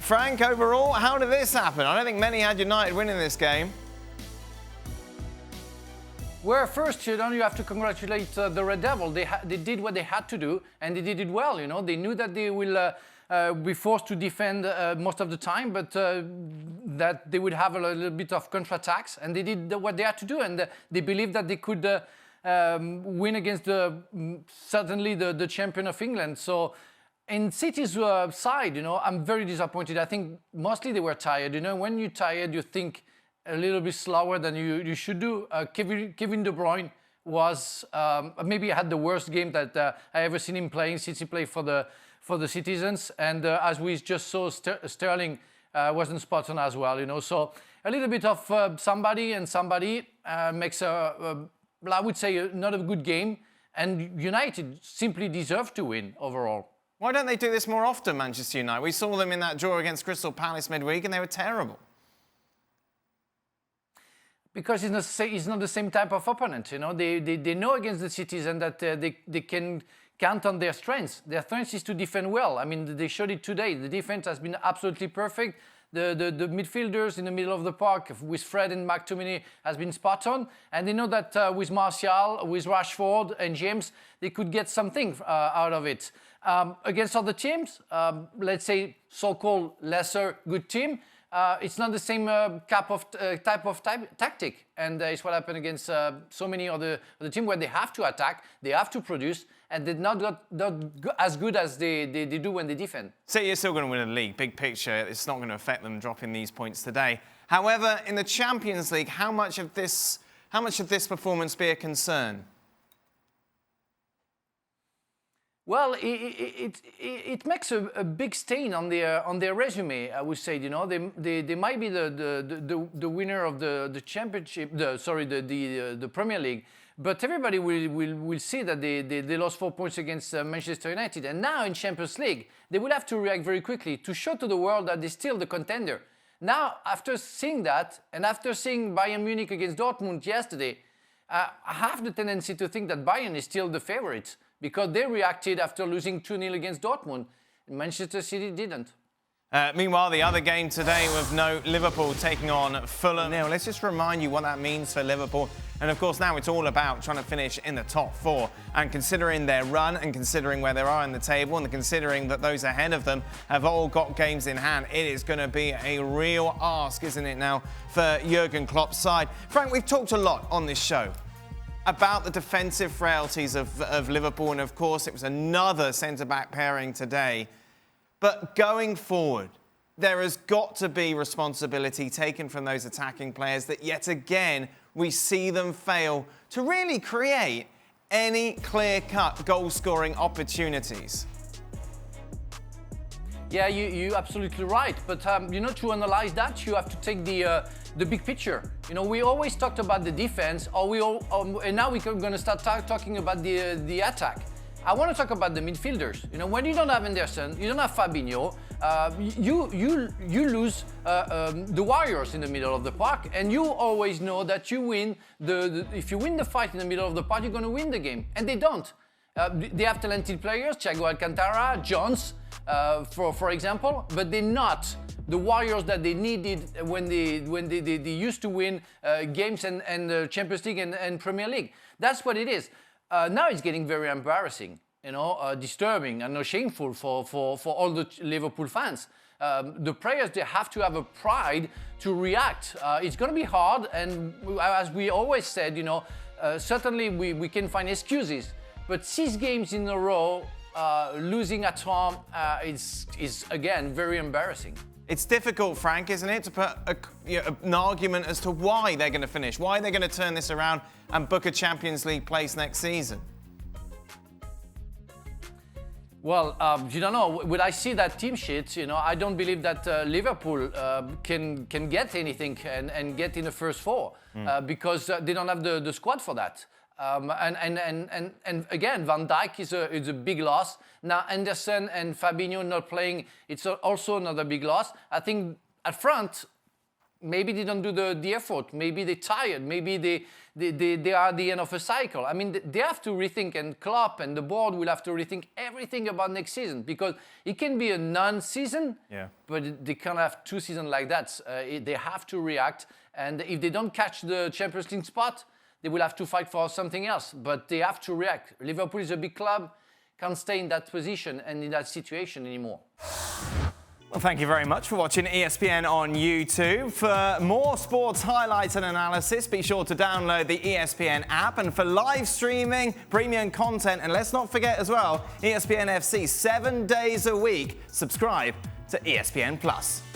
Frank, overall, how did this happen? I don't think many had United winning this game. Well, first, you have to congratulate the Red Devil. They did what they had to do, and they did it well. They knew that they will be forced to defend most of the time, but that they would have a little bit of counterattacks, and they did what they had to do, and they believed that they could win against certainly the champion of England. So, in City's side, I'm very disappointed. I think mostly they were tired. When you're tired, you think a little bit slower than you should do. Kevin De Bruyne was maybe had the worst game that I ever seen him playing. City play for the citizens, and as we just saw, Sterling wasn't spot on as well. So a little bit of somebody makes I would say not a good game, and United simply deserve to win overall. Why don't they do this more often, Manchester United? We saw them in that draw against Crystal Palace midweek, and they were terrible. Because it's not the same type of opponent. They know against the Citizen that they can count on their strengths. Their strength is to defend well. I mean, they showed it today. The defense has been absolutely perfect. The midfielders in the middle of the park with Fred and McTominay has been spot on. And they know that with Martial, with Rashford and James, they could get something out of it. Against other teams, let's say so-called lesser good team, it's not the same type of tactic, and it's what happened against so many other teams where they have to attack, they have to produce, and they're not as good as they do when they defend. So you're still going to win a league, big picture. It's not going to affect them dropping these points today. However, in the Champions League, how much of this performance be a concern? Well, it makes a big stain on their resume. I would say, they might be the winner of the championship, the Premier League, but everybody will see that they lost 4 points against Manchester United, and now in Champions League they will have to react very quickly to show to the world that they're still the contender. Now, after seeing that, and after seeing Bayern Munich against Dortmund yesterday, I have the tendency to think that Bayern is still the favourites, because they reacted after losing 2-0 against Dortmund. Manchester City didn't. Meanwhile, the other game today with Liverpool taking on Fulham. Now, let's just remind you what that means for Liverpool. And of course, now it's all about trying to finish in the top four. And considering their run and considering where they are in the table and considering that those ahead of them have all got games in hand, it is going to be a real ask, isn't it now, for Jurgen Klopp's side. Frank, we've talked a lot on this show about the defensive frailties of Liverpool, and of course it was another centre-back pairing today. But going forward, there has got to be responsibility taken from those attacking players that yet again we see them fail to really create any clear-cut goal-scoring opportunities. Yeah, you're absolutely right. But, to analyse that, you have to take the big picture. We always talked about the defense, and now we're going to start talking about the attack. I want to talk about the midfielders. When you don't have Anderson, you don't have Fabinho, you lose the warriors in the middle of the park, and you always know that you win if you win the fight in the middle of the park, you're going to win the game, and they don't. They have talented players, Thiago Alcantara, Jones, for example, but they're not the warriors that they needed when they used to win games and the Champions League and Premier League. That's what it is. Now it's getting very embarrassing, disturbing and shameful for all the Liverpool fans. The players, they have to have a pride to react. It's going to be hard, and as we always said, certainly we can find excuses, but 6 games in a row losing at home is again very embarrassing. It's difficult, Frank, isn't it, to put an argument as to why they're going to finish, why they're going to turn this around and book a Champions League place next season? Well, you don't know. When I see that team sheet, I don't believe that Liverpool can get anything and get in the first 4 because they don't have the squad for that. And again, Van Dijk is a big loss. Now Anderson and Fabinho not playing, it's also another big loss. I think at front, maybe they don't do the effort, maybe they're tired, maybe they are at the end of a cycle. I mean, they have to rethink, and Klopp and the board will have to rethink everything about next season, because it can be a non-season, but they can't have 2 seasons like that. They have to react, and if they don't catch the Champions League spot, they will have to fight for something else, but they have to react. Liverpool is a big club, can't stay in that position and in that situation anymore. Well, thank you very much for watching ESPN on YouTube. For more sports highlights and analysis, be sure to download the ESPN app. And for live streaming, premium content, and let's not forget as well, ESPN FC 7 days a week. Subscribe to ESPN+.